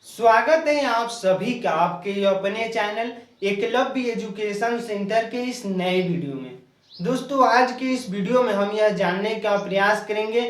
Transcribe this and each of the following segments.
स्वागत है आप सभी का आपके अपने चैनल एकलव्य एजुकेशन सेंटर के इस नए वीडियो में। दोस्तों, आज के इस वीडियो में हम यह जानने का प्रयास करेंगे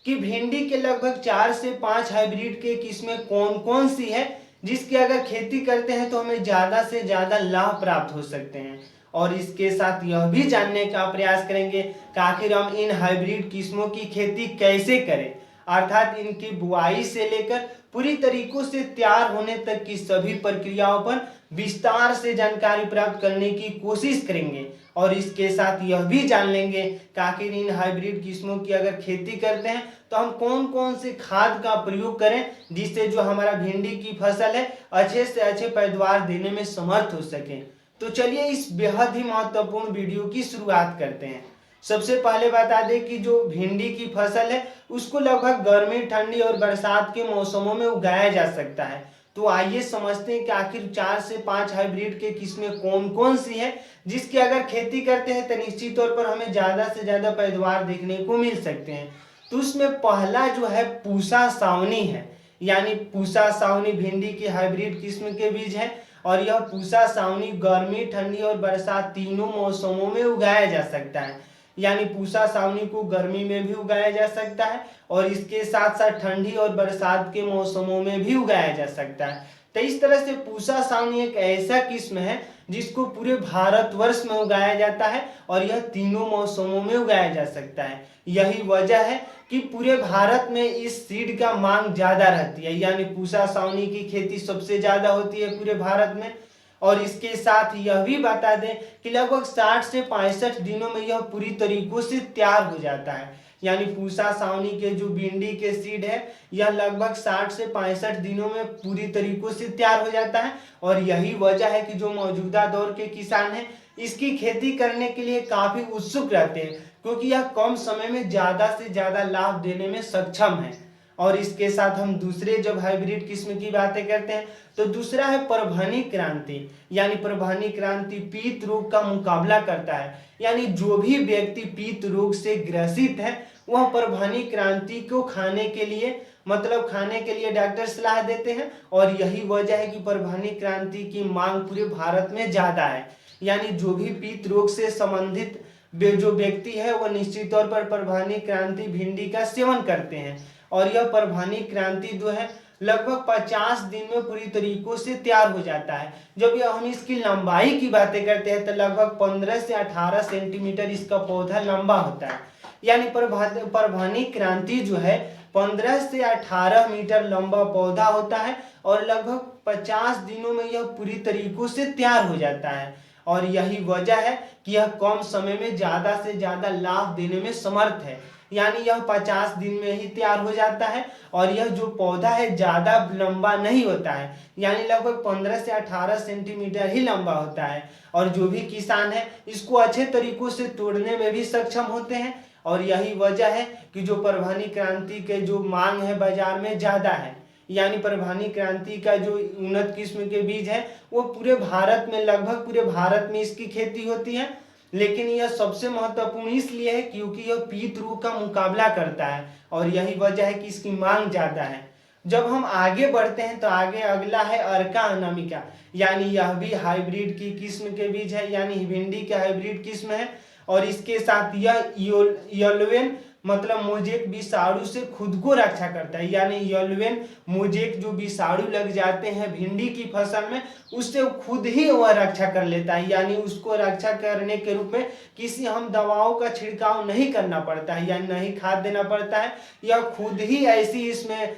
कि भिंडी के लगभग 4 से 5 हाइब्रिड के किस्में कौन कौन सी है जिसकी अगर खेती करते हैं तो हमें ज़्यादा से ज़्यादा लाभ प्राप्त हो सकते हैं। और इसके साथ यह भी जानने का प्रयास करेंगे कि आखिर हम इन हाइब्रिड किस्मों की खेती कैसे करें, अर्थात इनकी बुआई से लेकर पूरी तरीकों से तैयार होने तक की सभी प्रक्रियाओं पर विस्तार से जानकारी प्राप्त करने की कोशिश करेंगे। और इसके साथ यह भी जान लेंगे कि आखिर इन हाइब्रिड किस्मों की अगर खेती करते हैं तो हम कौन कौन से खाद का प्रयोग करें जिससे जो हमारा भिंडी की फसल है अच्छे से अच्छे पैदावार देने में समर्थ हो सके। तो चलिए इस बेहद ही महत्वपूर्ण वीडियो की शुरुआत करते हैं। सबसे पहले बता दें कि जो भिंडी की फसल है उसको लगभग गर्मी, ठंडी और बरसात के मौसमों में उगाया जा सकता है। तो आइए समझते हैं कि आखिर 4 से 5 हाइब्रिड के किस्में कौन कौन सी है जिसकी अगर खेती करते हैं तो निश्चित तौर पर हमें ज़्यादा से ज़्यादा पैदावार देखने को मिल सकते हैं। तो उसमें पहला जो है पूसा सावनी है, यानी पूसा सावनी भिंडी की हाइब्रिड किस्म के बीज है। और यह पूसा सावनी गर्मी, ठंडी और बरसात तीनों मौसमों में उगाया जा सकता है। यानी पूसा सावनी को गर्मी में भी उगाया जा सकता है और इसके साथ साथ ठंडी और बरसात के मौसमों में भी उगाया जा सकता है। तो इस तरह से पूसा सावनी एक ऐसा किस्म है जिसको पूरे भारतवर्ष में उगाया जाता है और यह तीनों मौसमों में उगाया जा सकता है। यही वजह है कि पूरे भारत में इस सीड का मांग ज्यादा रहती है, यानी पूसा सावनी की खेती सबसे ज्यादा होती है पूरे भारत में। और इसके साथ यह भी बता दें कि लगभग 60 से 65 दिनों में यह पूरी तरीकों से तैयार हो जाता है। यानी पूसा सावनी के जो भिंडी के सीड है यह लगभग 60 से 65 दिनों में पूरी तरीकों से तैयार हो जाता है। और यही वजह है कि जो मौजूदा दौर के किसान हैं इसकी खेती करने के लिए काफी उत्सुक रहते हैं, क्योंकि यह कम समय में ज्यादा से ज्यादा लाभ देने में सक्षम है। और इसके साथ हम दूसरे जब हाइब्रिड किस्म की बातें करते हैं तो दूसरा है परभनी क्रांति। यानी परभनी क्रांति पीत रोग का मुकाबला करता है, यानी जो भी व्यक्ति पीत रोग से ग्रसित है वह परभनी क्रांति को खाने के लिए डॉक्टर सलाह देते हैं। और यही वजह है कि परभनी क्रांति की मांग पूरे भारत में ज्यादा है। यानी जो भी पीत रोग से संबंधित जो व्यक्ति है वह निश्चित तौर पर परभनी क्रांति भिंडी का सेवन करते हैं। और यह परभनी क्रांति जो है लगभग 50 दिन में पूरी तरीकों से तैयार हो जाता है। जब हम इसकी लंबाई की बातें करते हैं तो लगभग 15 से 18 सेंटीमीटर इसका पौधा लंबा होता है। यानी परभनी क्रांति जो है 15 से 18 मीटर लंबा पौधा होता है और लगभग 50 दिनों में यह पूरी तरीकों से तैयार हो जाता है। और यही वजह है कि यह कम समय में ज्यादा से ज्यादा लाभ देने में समर्थ है। यानी यह 50 दिन में ही तैयार हो जाता है और यह जो पौधा है ज्यादा लंबा नहीं होता है, यानी लगभग 15 से 18 सेंटीमीटर ही लंबा होता है। और जो भी किसान है इसको अच्छे तरीकों से तोड़ने में भी सक्षम होते हैं। और यही वजह है कि जो परभनी क्रांति के जो मांग है बाजार में ज्यादा है। यानी परभनी क्रांति का जो उन्नत किस्म के बीज है वो पूरे भारत में, लगभग पूरे भारत में इसकी खेती होती है। लेकिन यह सबसे महत्वपूर्ण इसलिए है क्योंकि यह पीत रोग का मुकाबला करता है और यही वजह है कि इसकी मांग ज्यादा है। जब हम आगे बढ़ते हैं तो आगे अगला है अर्का अनामिका। यानी यह भी हाइब्रिड की किस्म के बीज है, यानी भिंडी के हाइब्रिड किस्म है। और इसके साथ यह येलोवेन मोजेक विषाणु से खुद को रक्षा करता है। यानी येलोवेन मोजेक जो विषाणु लग जाते हैं भिंडी की फसल में उससे खुद ही वह रक्षा कर लेता है। यानी उसको रक्षा करने के रूप में किसी हम दवाओं का छिड़काव नहीं करना पड़ता है, यानी नहीं खाद देना पड़ता है। यह खुद ही ऐसी इसमें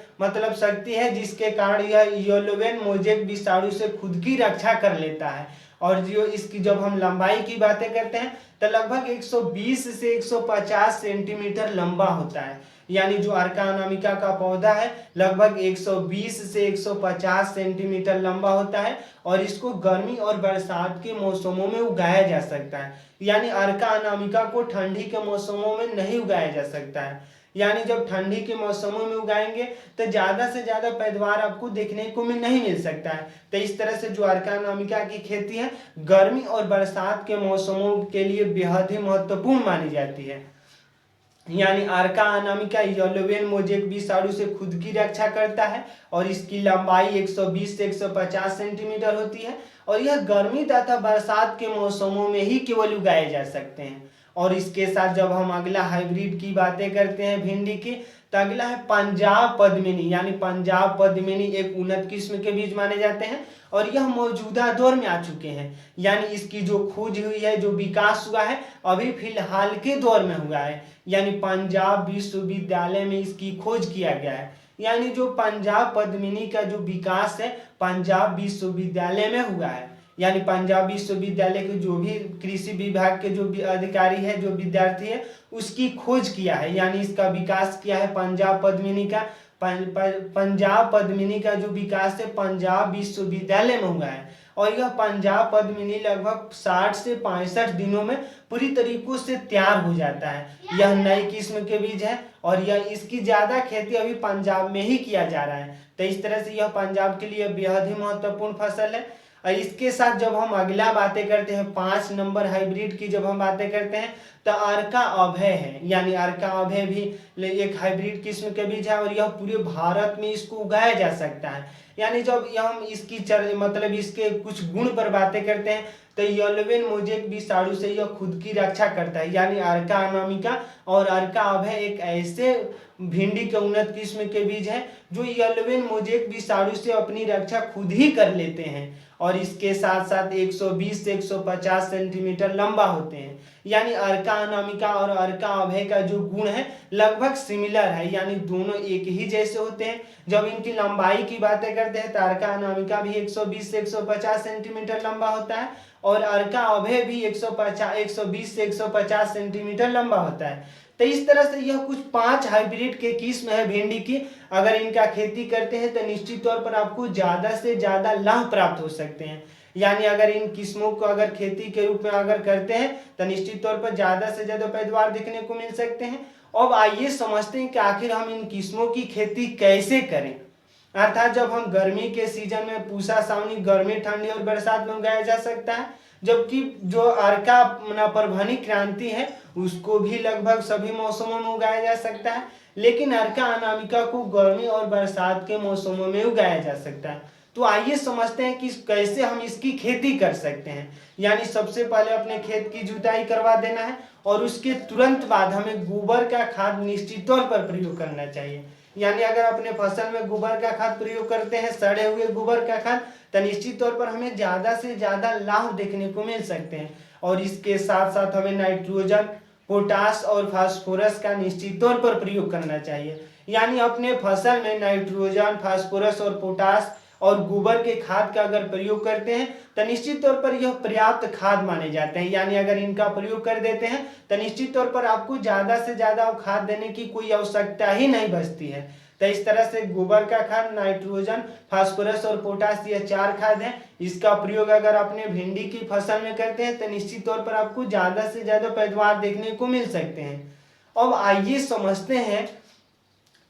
शक्ति है जिसके कारण यह येलोवेन मोजेक विषाणु से खुद की रक्षा कर लेता है। और जो इसकी जब हम लंबाई की बातें करते हैं तो लगभग 120 से 150 सेंटीमीटर लंबा होता है। यानी जो अर्का अनामिका का पौधा है लगभग 120 से 150 सेंटीमीटर लंबा होता है और इसको गर्मी और बरसात के मौसमों में उगाया जा सकता है। यानी अर्का अनामिका को ठंडी के मौसमों में नहीं उगाया जा सकता है। यानी जब ठंडी के मौसमों में उगाएंगे तो ज्यादा से ज्यादा पैदावार आपको देखने को नहीं मिल सकता है। तो इस तरह से जो अर्का अनामिका की खेती है गर्मी और बरसात के मौसमों के लिए बेहद ही महत्वपूर्ण मानी जाती है। यानी अर्का अनामिका येलोवेन मोजेक विषाणु से खुद की रक्षा करता है और इसकी लंबाई 120 से 150 सेंटीमीटर होती है और यह गर्मी तथा बरसात के मौसमों में ही केवल उगाए जा सकते हैं। और इसके साथ जब हम अगला हाइब्रिड की बातें करते हैं भिंडी की, तो अगला है पंजाब पद्मिनी। यानी पंजाब पद्मिनी एक उन्नत किस्म के बीज माने जाते हैं और यह मौजूदा दौर में आ चुके हैं। यानी इसकी जो खोज हुई है, जो विकास हुआ है, अभी फिलहाल के दौर में हुआ है। यानी पंजाब विश्वविद्यालय में इसकी खोज किया गया है। यानी जो पंजाब पद्मिनी का जो विकास है पंजाब विश्वविद्यालय में हुआ है। यानी पंजाब विश्वविद्यालय के जो भी कृषि विभाग के जो भी अधिकारी है, जो विद्यार्थी है, उसकी खोज किया है। यानी इसका विकास किया है पंजाब पद्मिनी का। पंजाब पद्मिनी का जो विकास है पंजाब विश्वविद्यालय में हुआ है और यह पंजाब पद्मिनी लगभग 60 से 65 दिनों में पूरी तरीकों से तैयार हो जाता है। यह नई किस्म के बीज है और यह इसकी ज्यादा खेती अभी पंजाब में ही किया जा रहा है। तो इस तरह से यह पंजाब के लिए बेहद ही महत्वपूर्ण फसल है। और इसके साथ जब हम अगला बातें करते हैं 5 नंबर हाइब्रिड की, जब हम बातें करते हैं तो अर्का अभय है। यानी अर्का अभय भी एक हाइब्रिड किस्म के बीज है और यह पूरे भारत में इसको उगाया जा सकता है। यानी जब हम इसकी मतलब इसके कुछ गुण पर बातें करते हैं तो येलोवेन मोजेक विषाणु से यह खुद की रक्षा करता है। यानी अर्का अनामिका और अर्का अभय एक ऐसे भिंडी के उन्नत किस्म के बीज हैं जो येलोवेन मोजेक विषाणु से अपनी रक्षा खुद ही कर लेते हैं और इसके साथ साथ 120 से 150 सेंटीमीटर लंबा होते हैं। यानी अर्का अनामिका और अर्का अभय का जो गुण है लगभग सिमिलर है, यानी दोनों एक ही जैसे होते हैं। जब इनकी लंबाई की बातें करते हैं तो अर्का अनामिका भी 120 से 150 सेंटीमीटर लंबा होता है और अर्का अभय भी 120 से 150 सेंटीमीटर लंबा होता है। तो इस तरह से यह कुछ 5 हाइब्रिड के किस्म है भिंडी की। अगर इनका खेती करते हैं तो निश्चित तौर पर आपको ज्यादा से ज्यादा लाभ प्राप्त हो सकते हैं। यानी अगर इन किस्मों को अगर खेती के रूप में अगर करते हैं तो निश्चित तौर पर ज्यादा से ज्यादा पैदावार देखने को मिल सकते हैं। अब आइए समझते हैं कि आखिर हम इन किस्मों की खेती कैसे करें। अर्थात जब हम गर्मी के सीजन में पूसा सावनी गर्मी ठंडी और बरसात में उगाया जा सकता है, जबकि जो अर्का परभनी क्रांति है उसको भी लगभग सभी मौसमों में उगाया जा सकता है, लेकिन अर्का अनामिका को गर्मी और बरसात के मौसमों में उगाया जा सकता है। तो आइए समझते हैं कि कैसे हम इसकी खेती कर सकते हैं। यानी सबसे पहले अपने खेत की जुताई करवा देना है और उसके तुरंत बाद हमें गोबर का खाद निश्चित तौर पर प्रयोग करना चाहिए। यानी अगर अपने फसल में गोबर का खाद प्रयोग करते हैं, सड़े हुए गोबर का खाद, तो निश्चित तौर पर हमें ज्यादा से ज्यादा लाभ देखने को मिल सकते हैं। और इसके साथ साथ हमें नाइट्रोजन, पोटास और फास्फोरस का निश्चित तौर पर प्रयोग करना चाहिए। यानी अपने फसल में नाइट्रोजन, फास्फोरस और पोटास और गोबर के खाद का अगर प्रयोग करते हैं तो निश्चित तौर पर यह पर्याप्त खाद माने जाते हैं। यानी अगर इनका प्रयोग कर देते हैं तो निश्चित तौर पर आपको ज्यादा से ज्यादा खाद देने की कोई आवश्यकता ही नहीं बचती है। तो इस तरह से गोबर का खाद, नाइट्रोजन, फास्फोरस और पोटास, यह 4 खाद हैं। इसका प्रयोग अगर अपने भिंडी की फसल में करते हैं तो निश्चित तौर पर आपको ज्यादा से ज्यादा पैदावार देखने को मिल सकते हैं। अब आइए समझते हैं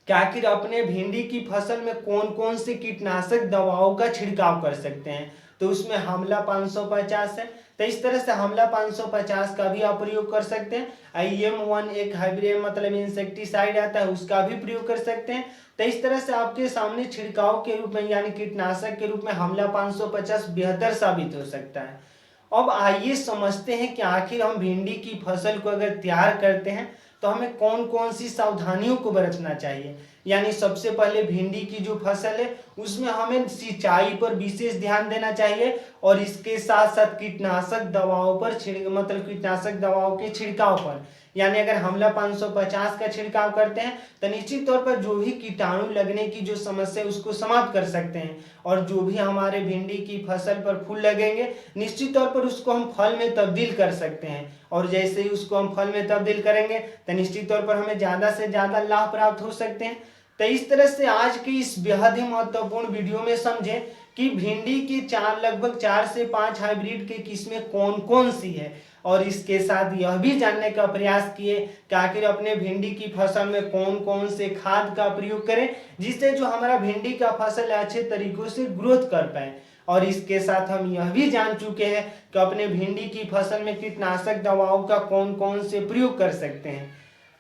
कि आखिर अपने भिंडी की फसल में कौन कौन से कीटनाशक दवाओं का छिड़काव कर सकते हैं। तो उसमें हमला 550 है, तो इस तरह से हमला 550 का भी आप प्रयोग कर सकते हैं। IM1 एक हाइब्रिड मतलब इंसेक्टिसाइड आता है, उसका भी प्रयोग कर सकते हैं। तो इस तरह से आपके सामने छिड़काव के रूप में यानी कीटनाशक के रूप में हमला 550 बेहतर साबित हो सकता है। अब आइए समझते हैं कि आखिर हम भिंडी की फसल को अगर तैयार करते हैं तो हमें कौन कौन सी सावधानियों को बरतना चाहिए। यानी सबसे पहले भिंडी की जो फसल है उसमें हमें सिंचाई पर विशेष ध्यान देना चाहिए और इसके साथ साथ कीटनाशक दवाओं पर कीटनाशक दवाओं के छिड़काव पर। यानी अगर हमला 550 का छिड़काव करते हैं तो निश्चित तौर पर जो भी कीटाणु लगने की जो समस्या है उसको समाप्त कर सकते हैं और जो भी हमारे भिंडी की फसल पर फूल लगेंगे निश्चित तौर पर उसको हम फल में तब्दील कर सकते हैं। और जैसे ही उसको हम फल में तब्दील करेंगे तो निश्चित तौर पर हमें ज्यादा से ज्यादा लाभ प्राप्त हो सकते हैं। तो इस तरह से आज की इस बेहद ही महत्वपूर्ण वीडियो में समझे कि भिंडी की लगभग 4 से 5 हाइब्रिड की किस्में कौन कौन सी है और इसके साथ यह भी जानने का प्रयास किए कि आखिर अपने भिंडी की फसल में कौन कौन से खाद का प्रयोग करें जिससे जो हमारा भिंडी का फसल अच्छे तरीकों से ग्रोथ कर पाए। और इसके साथ हम यह भी जान चुके हैं कि अपने भिंडी की फसल में कीटनाशक दवाओं का कौन कौन से प्रयोग कर सकते हैं।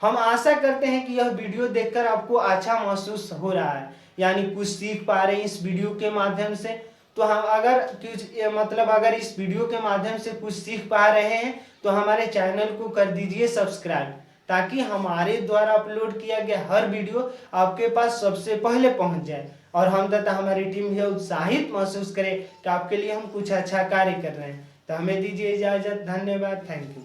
हम आशा करते हैं कि यह वीडियो देखकर आपको अच्छा महसूस हो रहा है, यानी कुछ सीख पा रहे हैं इस वीडियो के माध्यम से। तो हम अगर अगर इस वीडियो के माध्यम से कुछ सीख पा रहे हैं तो हमारे चैनल को कर दीजिए सब्सक्राइब, ताकि हमारे द्वारा अपलोड किया गया हर वीडियो आपके पास सबसे पहले पहुंच जाए और हम तथा हमारी टीम यह उत्साहित महसूस करे कि आपके लिए हम कुछ अच्छा कार्य कर रहे हैं। तो हमें दीजिए इजाजत। धन्यवाद। Thank you.